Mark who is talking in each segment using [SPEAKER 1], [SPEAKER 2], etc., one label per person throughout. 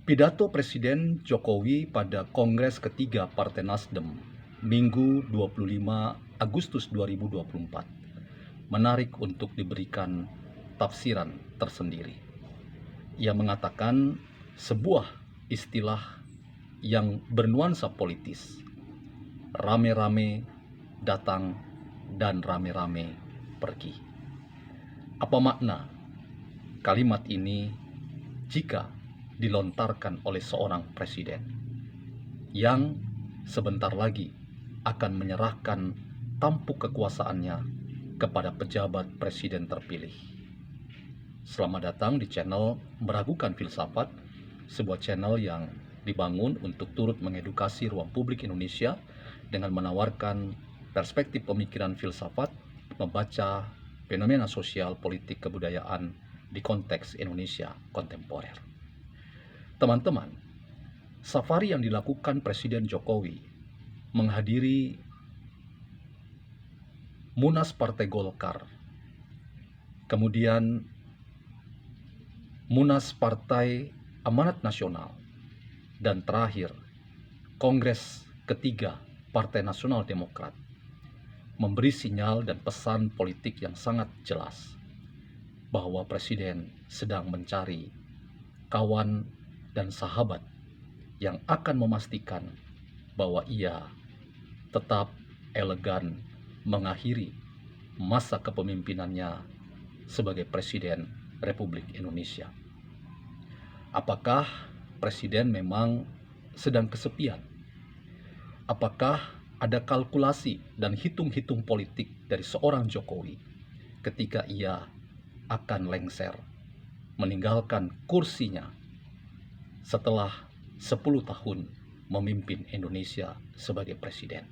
[SPEAKER 1] Pidato Presiden Jokowi pada Kongres ketiga Partai Nasdem, Minggu 25 Agustus 2024, menarik untuk diberikan tafsiran tersendiri. Ia mengatakan sebuah istilah yang bernuansa politis, rame-rame datang dan rame-rame pergi. Apa makna kalimat ini jika dilontarkan oleh seorang presiden yang sebentar lagi akan menyerahkan tampuk kekuasaannya kepada pejabat presiden terpilih? Selamat datang di channel Meragukan Filsafat, sebuah channel yang dibangun untuk turut mengedukasi ruang publik Indonesia dengan menawarkan perspektif pemikiran filsafat, membaca fenomena sosial, politik, kebudayaan di konteks Indonesia kontemporer. Teman-teman, safari yang dilakukan Presiden Jokowi menghadiri Munas Partai Golkar, kemudian Munas Partai Amanat Nasional, dan terakhir Kongres ketiga Partai Nasional Demokrat, memberi sinyal dan pesan politik yang sangat jelas bahwa Presiden sedang mencari kawan dan sahabat yang akan memastikan bahwa ia tetap elegan mengakhiri masa kepemimpinannya sebagai Presiden Republik Indonesia. Apakah Presiden memang sedang kesepian? Apakah ada kalkulasi dan hitung-hitung politik dari seorang Jokowi ketika ia akan lengser meninggalkan kursinya setelah 10 tahun memimpin Indonesia sebagai presiden?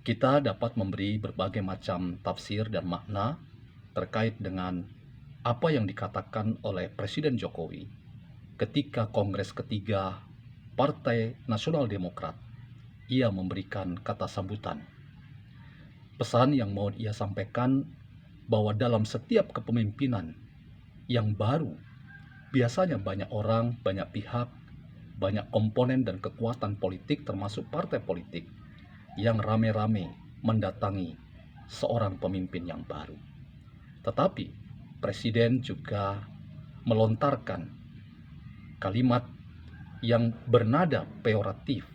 [SPEAKER 1] Kita dapat memberi berbagai macam tafsir dan makna terkait dengan apa yang dikatakan oleh Presiden Jokowi ketika Kongres ketiga Partai Nasional Demokrat. Ia memberikan kata sambutan. Pesan yang mau ia sampaikan bahwa dalam setiap kepemimpinan yang baru, biasanya banyak orang, banyak pihak, banyak komponen dan kekuatan politik termasuk partai politik yang rame-rame mendatangi seorang pemimpin yang baru. Tetapi Presiden juga melontarkan kalimat yang bernada peyoratif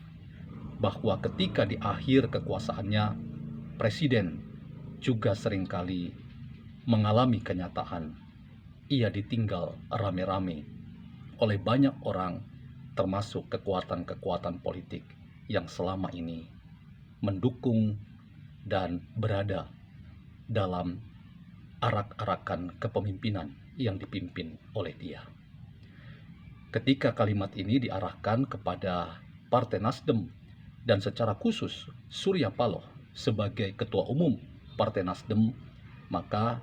[SPEAKER 1] bahwa ketika di akhir kekuasaannya, Presiden juga seringkali mengalami kenyataan ia ditinggal rame-rame oleh banyak orang, termasuk kekuatan-kekuatan politik yang selama ini mendukung dan berada dalam arak-arakan kepemimpinan yang dipimpin oleh dia. Ketika kalimat ini diarahkan kepada Partai Nasdem dan secara khusus Surya Paloh sebagai Ketua Umum Partai Nasdem, maka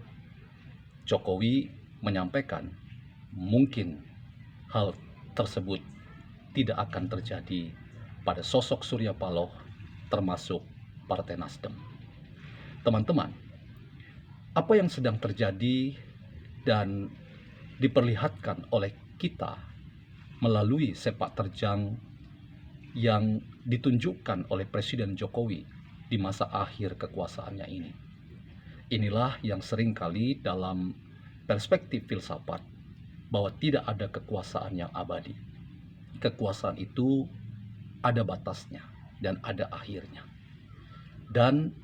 [SPEAKER 1] Jokowi menyampaikan mungkin hal tersebut tidak akan terjadi pada sosok Surya Paloh termasuk Partai Nasdem. Teman-teman, apa yang sedang terjadi dan diperlihatkan oleh kita melalui sepak terjang yang ditunjukkan oleh Presiden Jokowi di masa akhir kekuasaannya ini. Inilah yang seringkali dalam perspektif filsafat bahwa tidak ada kekuasaan yang abadi. Kekuasaan itu ada batasnya dan ada akhirnya. Dan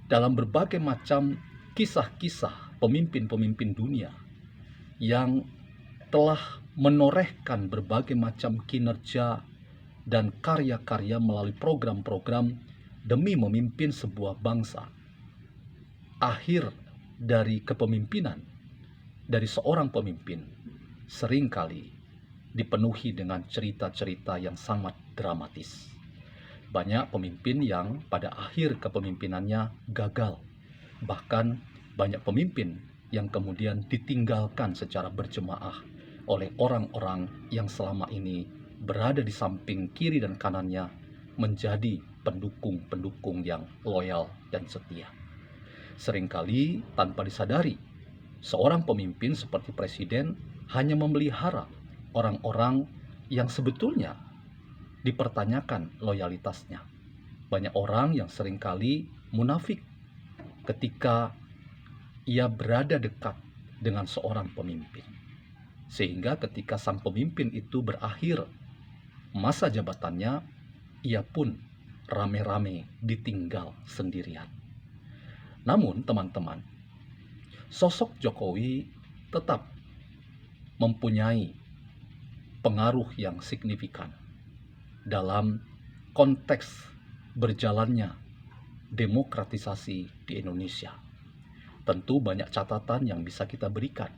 [SPEAKER 1] dalam berbagai macam kisah-kisah pemimpin-pemimpin dunia yang telah menorehkan berbagai macam kinerja dan karya-karya melalui program-program demi memimpin sebuah bangsa, akhir dari kepemimpinan dari seorang pemimpin seringkali dipenuhi dengan cerita-cerita yang sangat dramatis. Banyak pemimpin yang pada akhir kepemimpinannya gagal. Bahkan banyak pemimpin yang kemudian ditinggalkan secara berjemaah oleh orang-orang yang selama ini berada di samping kiri dan kanannya menjadi pendukung-pendukung yang loyal dan setia. Seringkali tanpa disadari, seorang pemimpin seperti presiden hanya memelihara orang-orang yang sebetulnya dipertanyakan loyalitasnya. Banyak orang yang seringkali munafik ketika ia berada dekat dengan seorang pemimpin. Sehingga ketika sang pemimpin itu berakhir masa jabatannya, ia pun rame-rame ditinggal sendirian. Namun teman-teman, sosok Jokowi tetap mempunyai pengaruh yang signifikan dalam konteks berjalannya demokratisasi di Indonesia. Tentu banyak catatan yang bisa kita berikan,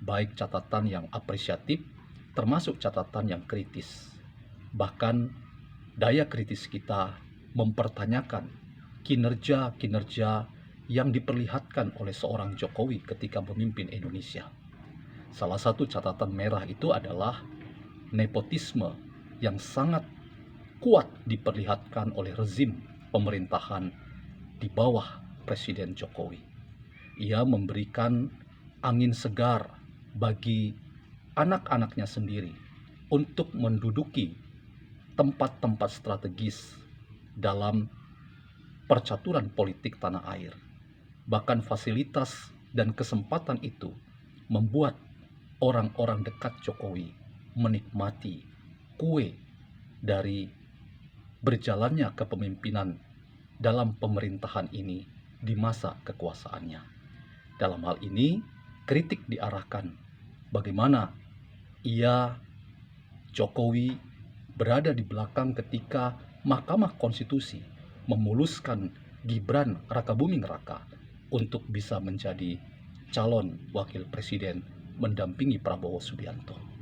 [SPEAKER 1] baik catatan yang apresiatif termasuk catatan yang kritis. Bahkan daya kritis kita mempertanyakan kinerja-kinerja yang diperlihatkan oleh seorang Jokowi ketika memimpin Indonesia. Salah satu catatan merah itu adalah nepotisme yang sangat kuat diperlihatkan oleh rezim pemerintahan di bawah Presiden Jokowi. Ia memberikan angin segar bagi anak-anaknya sendiri untuk menduduki tempat-tempat strategis dalam percaturan politik tanah air. Bahkan fasilitas dan kesempatan itu membuat orang-orang dekat Jokowi menikmati kue dari berjalannya kepemimpinan dalam pemerintahan ini di masa kekuasaannya. Dalam hal ini, kritik diarahkan bagaimana Jokowi berada di belakang ketika Mahkamah Konstitusi memuluskan Gibran Rakabuming Raka untuk bisa menjadi calon wakil presiden mendampingi Prabowo Subianto.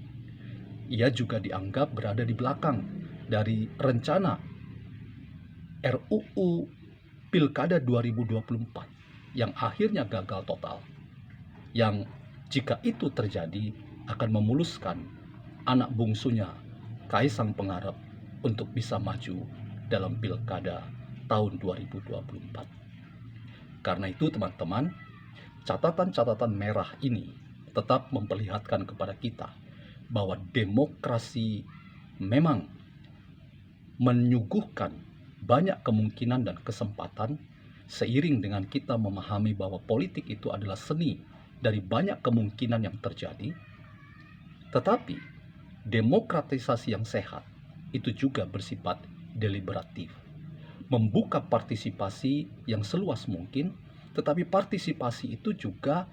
[SPEAKER 1] Ia juga dianggap berada di belakang dari rencana RUU Pilkada 2024 yang akhirnya gagal total, yang jika itu terjadi akan memuluskan anak bungsunya Kaisang Pangarep untuk bisa maju dalam Pilkada tahun 2024. Karena itu teman-teman, catatan-catatan merah ini tetap memperlihatkan kepada kita bahwa demokrasi memang menyuguhkan banyak kemungkinan dan kesempatan seiring dengan kita memahami bahwa politik itu adalah seni dari banyak kemungkinan yang terjadi. Tetapi demokratisasi yang sehat itu juga bersifat deliberatif, membuka partisipasi yang seluas mungkin, tetapi partisipasi itu juga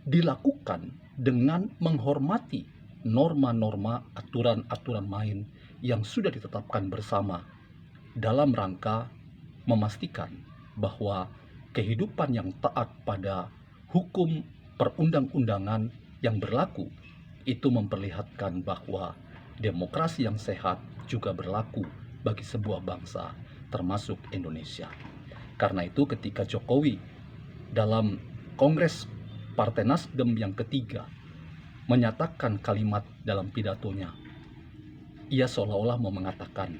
[SPEAKER 1] dilakukan dengan menghormati norma-norma, aturan-aturan main yang sudah ditetapkan bersama dalam rangka memastikan bahwa kehidupan yang taat pada hukum perundang-undangan yang berlaku itu memperlihatkan bahwa demokrasi yang sehat juga berlaku bagi sebuah bangsa termasuk Indonesia. Karena itu ketika Jokowi dalam Kongres Partai Nasdem yang ketiga menyatakan kalimat dalam pidatonya, ia seolah-olah mau mengatakan,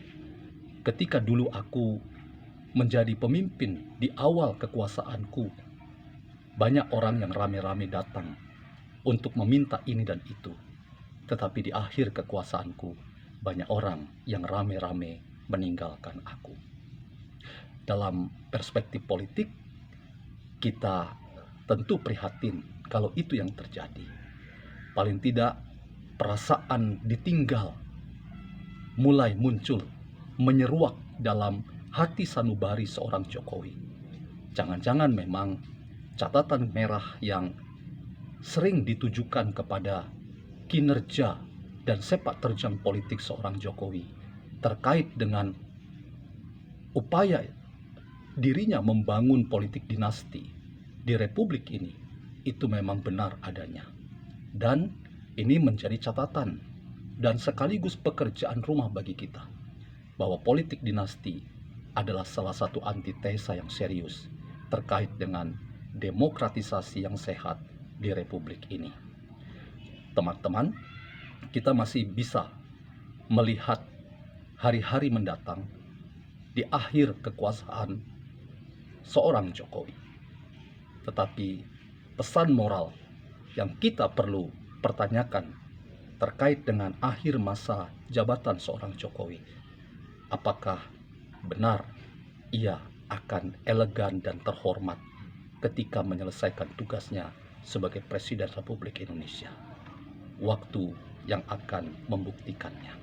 [SPEAKER 1] ketika dulu aku menjadi pemimpin di awal kekuasaanku, banyak orang yang rame-rame datang untuk meminta ini dan itu. Tetapi di akhir kekuasaanku, banyak orang yang rame-rame meninggalkan aku. Dalam perspektif politik, kita tentu prihatin kalau itu yang terjadi. Paling tidak perasaan ditinggal mulai muncul, menyeruak dalam hati sanubari seorang Jokowi. Jangan-jangan memang catatan merah yang sering ditujukan kepada kinerja dan sepak terjang politik seorang Jokowi terkait dengan upaya dirinya membangun politik dinasti di Republik ini, itu memang benar adanya. Dan ini menjadi catatan dan sekaligus pekerjaan rumah bagi kita, bahwa politik dinasti adalah salah satu antitesa yang serius terkait dengan demokratisasi yang sehat di Republik ini. Teman-teman, kita masih bisa melihat hari-hari mendatang di akhir kekuasaan seorang Jokowi. Tetapi pesan moral yang kita perlu pertanyakan terkait dengan akhir masa jabatan seorang Jokowi. Apakah benar ia akan elegan dan terhormat ketika menyelesaikan tugasnya sebagai Presiden Republik Indonesia? Waktu yang akan membuktikannya.